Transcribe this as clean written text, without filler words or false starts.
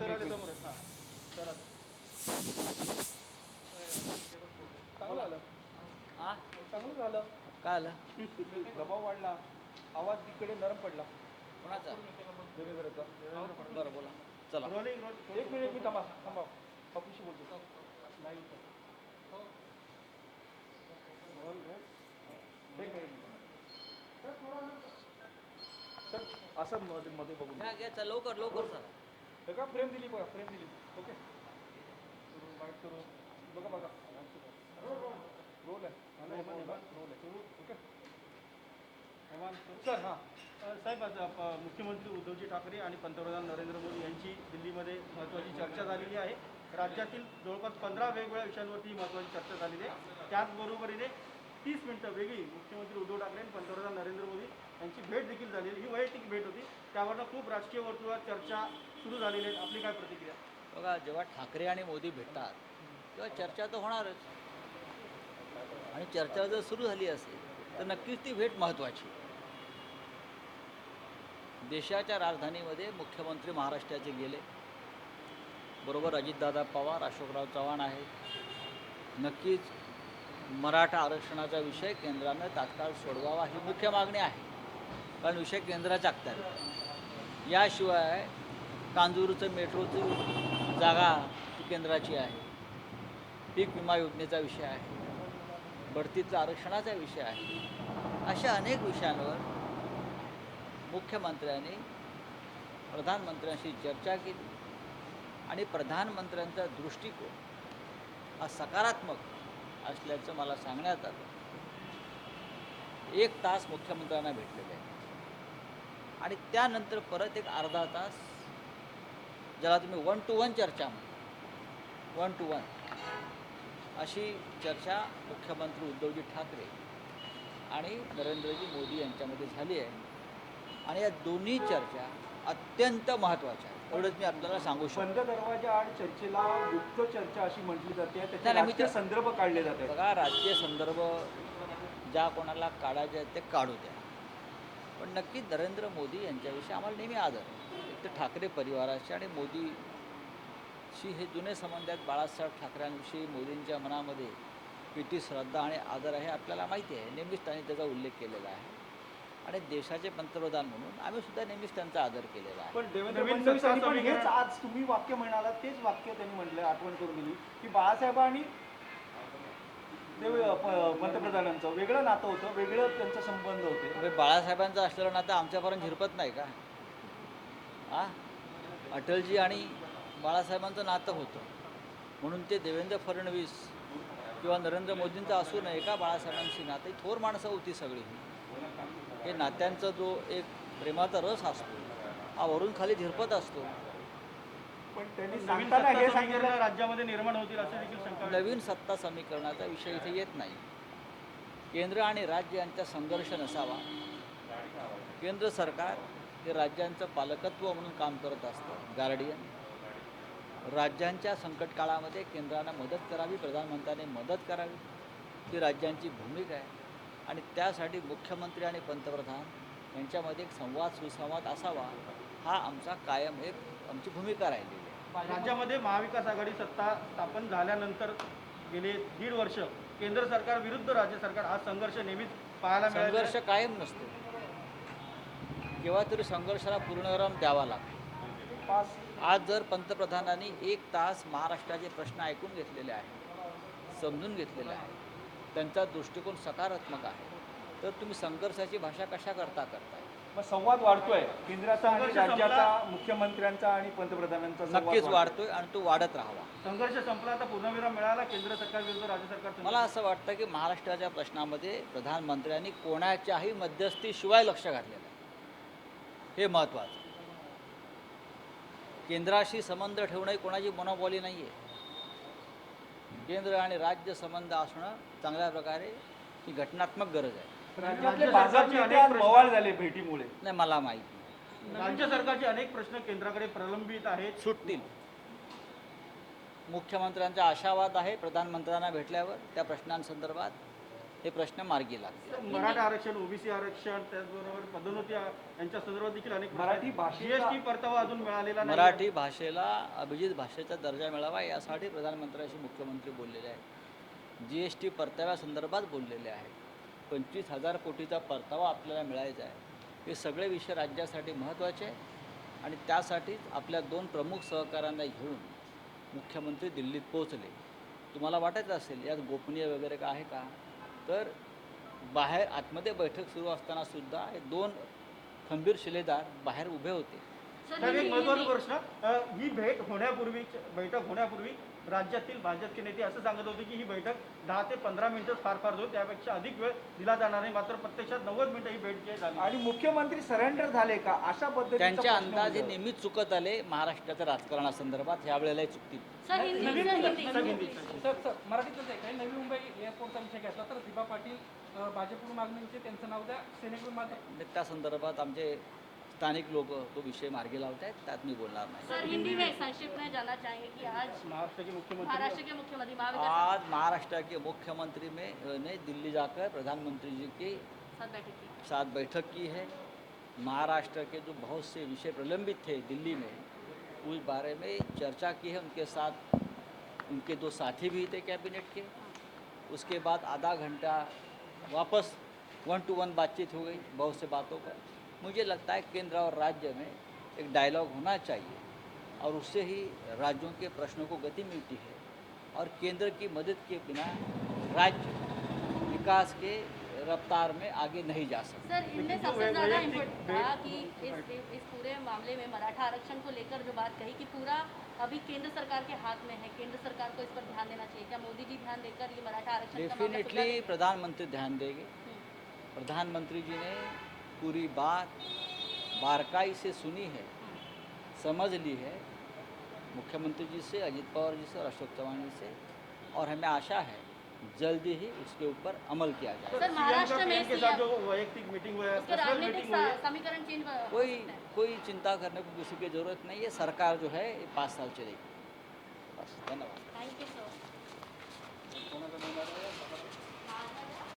Sir आले समोर हां सर चांगलं आलं हां चांगलं झालं काय आलं दबाव वाढला आवाज तिकडे नरम पडला कोणाचा देवेंद्रचा बरं बोला चला रोलिंग रोल एक मिनिट मी थांबा ऑफिसशी बोलतो नाही रोल एक मिनिट सर असं मध्ये बघून घ्या घ्या चला लवकर लवकर चला हे का फ्रेम दिली बघा फ्रेम दिली ओके बाईट करू बघा बघा रोल आहे रोल आहे ओके सर हां साहेब आज मुख्यमंत्री उद्धवजी ठाकरे आणि पंतप्रधान नरेंद्र मोदी यांची दिल्लीमध्ये महत्त्वाची चर्चा झालेली आहे राज्यातील जवळपास 15 वेगवेगळ्या विषयांवरती महत्त्वाची चर्चा झालेली आहे त्याचबरोबरीने 30 मिनिटं वेगळी मुख्यमंत्री उद्धव ठाकरे आणि पंतप्रधान नरेंद्र मोदी यांची भेट देखील झालेली ही वैयक्तिक भेट होती त्यावरनं खूप राजकीय वर्तुळात चर्चा सुरू झालेली आहे आपली काय प्रतिक्रिया बघा जेव्हा ठाकरे आणि मोदी भेटतात तेव्हा चर्चा तर होणारच आणि चर्चा जर सुरू झाली असेल तर नक्कीच ती भेट महत्त्वाची देशाच्या राजधानीमध्ये मुख्यमंत्री महाराष्ट्राचे गेले बरोबर अजितदादा पवार अशोकराव चव्हाण आहेत नक्कीच मराठा आरक्षणाचा विषय केंद्रानं तात्काळ सोडवावा ही मुख्य मागणी आहे कारण विषय केंद्राच्या अखत्यारीत आहे याशिवाय कांजूरचं मेट्रोची जागा ही केंद्राची आहे पीक विमा योजनेचा विषय आहे बढतीचा आरक्षणाचा विषय आहे अशा अनेक विषयांवर मुख्यमंत्र्यांनी प्रधानमंत्र्यांशी चर्चा केली आणि प्रधानमंत्र्यांचा दृष्टिकोन हा सकारात्मक असल्याचं मला सांगण्यात आलं 1 तास मुख्यमंत्र्यांना भेटलेले आहे आणि त्यानंतर परत एक अर्धा तास ज्याला तुम्ही 1 to 1 चर्चा म्हणता 1 to 1 अशी चर्चा मुख्यमंत्री उद्धवजी ठाकरे आणि नरेंद्रजी मोदी यांच्यामध्ये झाली आहे आणि या दोन्ही चर्चा अत्यंत महत्त्वाच्या आहेत एवढंच मी आपल्याला सांगू शकतो बंद दरवाजा आड चर्चेला गुप्त चर्चा अशी म्हटली जाते नाही, त्याचे मी राजकीय संदर्भ काढले जाते बघा राजकीय संदर्भ ज्या कोणाला काढायचे आहेत ते काढू द्या पण नक्कीच नरेंद्र मोदी यांच्याविषयी आम्हाला नेहमी आदर आहे एक तर ठाकरे परिवाराशी आणि मोदीशी हे जुने संबंध आहेत बाळासाहेब ठाकरेंविषयी मोदींच्या मनामध्ये किती श्रद्धा आणि आदर आहे आपल्याला माहिती आहे नेहमीच त्यांनी त्याचा उल्लेख केलेला आहे आणि देशाचे पंतप्रधान म्हणून आम्ही सुद्धा नेहमीच त्यांचा आदर केलेला आहे पण देवेंद्र फडणवीस यांनी पण हेच आज तुम्ही वाक्य म्हणाला तेच वाक्य त्यांनी म्हटलं आठवण करून दिली की बाळासाहेब आणि पंतप्रधानांचं वेगळं नातं होतं वेगळं त्यांचा संबंध होते म्हणजे बाळासाहेबांचं असलेलं नातं आमच्यापर्यंत झिरपत नाही का हां अटलजी आणि बाळासाहेबांचं नातं होतं म्हणून ते देवेंद्र फडणवीस किंवा नरेंद्र मोदींचं असू नये का बाळासाहेबांशी नातं ही थोर माणसं होती सगळी हे नात्यांचा जो एक प्रेमाचा रस असतो हा वरून खाली झिरपत असतो पण त्यांनी सांगताना हे सांगितलं राज्यामध्ये निर्माण होतील असं देखील शंका नवीन सत्ता समीकरणाचा विषय इथे येत नाही केंद्र आणि राज्य यांचा संघर्ष नसावा केंद्र सरकार हे राज्यांचं पालकत्व म्हणून काम करत असतं गार्डियन राज्यांच्या संकट काळामध्ये केंद्रानं मदत करावी प्रधानमंत्र्यांनी मदत करावी ही राज्यांची भूमिका आहे आणि त्यासाठी मुख्यमंत्री आणि पंतप्रधान यांच्यामध्ये एक संवाद सुसंवाद असावा हा आमचा कायम एक आमची भूमिका राहिलेली आहे राज्यामध्ये महाविकास आघाडी सत्ता स्थापन झाल्यानंतर गेले 1.5 वर्ष केंद्र सरकार विरुद्ध राज्य सरकार हा संघर्ष नेहमीच पाहायला मिळाला संघर्ष कायम नसतो केव्हा तरी संघर्षाला पूर्णविराम द्यावा लागतो आज जर पंतप्रधानांनी 1 तास महाराष्ट्राचे प्रश्न ऐकून घेतलेले आहेत समजून घेतलेले आहेत त्यांचा दृष्टिकोन सकारात्मक आहे तर तुम्ही संघर्षाची भाषा कशा करताय मग संवाद वाढतोय केंद्राचा आणि राज्याचा मुख्यमंत्र्यांचा आणि पंतप्रधानांचा नक्कीच वाढतोय आणि तो वाढत राहावा संघर्ष संपला आता पूर्णविराम मिळाला केंद्र सरकार विरुद्ध राज्य सरकार मला असं वाटतं की महाराष्ट्राच्या प्रश्नामध्ये प्रधानमंत्र्यांनी कोणाच्याही मध्यस्थीशिवाय लक्ष घातलेलं आहे हे महत्त्वाचं केंद्राशी संबंध ठेवणं ही कोणाची मोनोपॉली नाही आहे केंद्र आणि राज्य संबंध असणं चांगल्या प्रकारे ही घटनात्मक गरज आहे राज्यातले भाजपचे अनेक बवाल झाले भेटीमुळे नाही मला माहिती नाही राज्य सरकारचे अनेक प्रश्न केंद्राकडे प्रलंबित आहेत सुटतील मुख्यमंत्र्यांचा आशावाद आहे प्रधानमंत्र्यांना भेटल्यावर त्या प्रश्नांसंदर्भात हे प्रश्न मार्गी लागतील. मराठा आरक्षण, ओबीसी आरक्षण, त्याचबरोबर पदोन्नती यांच्या संदर्भात देखील अनेक मराठी भाषेचा- जीएसटी परतावा अजून मिळालेला नाही. मराठी भाषेला अभिजित भाषेचा दर्जा मिळावा यासाठी प्रधानमंत्र्यांशी मुख्यमंत्री बोललेले आहेत. GST परताव्यासंदर्भात बोललेले आहेत. 25,000 कोटीचा परतावा आपल्याला मिळायचा आहे. हे सगळे विषय राज्यासाठी महत्त्वाचे आहे आणि त्यासाठीच आपल्या 2 प्रमुख सहकाऱ्यांना घेऊन मुख्यमंत्री दिल्लीत पोहोचले. तुम्हाला वाटत असेल यात गोपनीय वगैरे का आहे का, तर बाहेर आतमध्ये बैठक सुरू असताना सुद्धा हे 2 खंबीर शिलेदार बाहेर उभे होते. तर एक महत्त्वाचा प्रश्न, ही बैठक होण्यापूर्वी राज्यातील भाजपचे नेते असं सांगत होते की ही बैठक 10 ते 15 मिनिटं फार होईल, त्यापेक्षा अधिक वेळ दिला जाणार नाही. मात्र प्रत्यक्षात 90 मिनिटं ही भेट झाली आणि मुख्यमंत्री सरेंडर झाले का अशा पद्धतीचा त्यांचे प्रश्न अंदाज हे उद्भवला. नेहमीच चुकत आले महाराष्ट्राच्या राजकारणासंदर्भात, यावेळेलाही चुकतील. सर हिंदी सर मराठीतच आहे. काही नवी मुंबई एअरपोर्टचा विषय घेतला तर दिबा पाटील भाजपकडून मागणी होते, त्यांचं नाव द्या, सेनेकडून मागणी. आणि त्या संदर्भात आमचे स्थानिक लोक तो विषय मार्गी लावत आहेत, त्यात मी बोलणार नाही. सर हिंदी में संक्षिप्त में जानना चाहेंगे कि आज महाराष्ट्र के मुख्यमंत्री आज महाराष्ट्र के मुख्यमंत्री ने दिल्ली जाकर प्रधानमंत्री जी के साथ बैठक की है. महाराष्ट्र के जो बहुत से विषय प्रलंबित थे दिल्ली में, उस बारे में चर्चा की है. उनके साथ उनके 2 साथी भी थे कैबिनेट के. उसके बाद आधा घंटा वापस 1 to 1 बातचीत हो गई बहुत से बातों पर. मुझे लगता है केंद्र और राज्य में एक डायलॉग होना चाहिए और उससे ही राज्यों के प्रश्नों को गति मिलती है और केंद्र की मदद के बिना राज्य विकास के रफ्तार में आगे नहीं जा सकते. सर इनमें सबसे ज़्यादा इम्पोर्टेंट था कि इस पूरे मामले में मराठा आरक्षण को लेकर जो बात कही कि पूरा अभी केंद्र सरकार के हाथ में है, केंद्र सरकार को इस पर ध्यान देना चाहिए. क्या मोदी जी ध्यान देकर ये मराठा आरक्षण का मामला डेफिनेटली प्रधानमंत्री ध्यान देंगे. प्रधानमंत्री जी ने पूरी बात बारकाई से सुनी है, समझ ली है मुख्यमंत्री जी से, अजित पवार जी से और अशोक चौहान जी से, और हमें आशा है जल्दी ही उसके ऊपर अमल किया जाए. सर महाराष्ट्र में के साथ जो वैयक्तिक मीटिंग हुआ है, उसके पर्सनल राजनीतिक मीटिंग हुई है, समीकरण चेंज कोई चिंता करने को किसी की ज़रूरत नहीं है. सरकार जो है ये 5 साल चलेगी. बस, धन्यवाद. Thank you sir.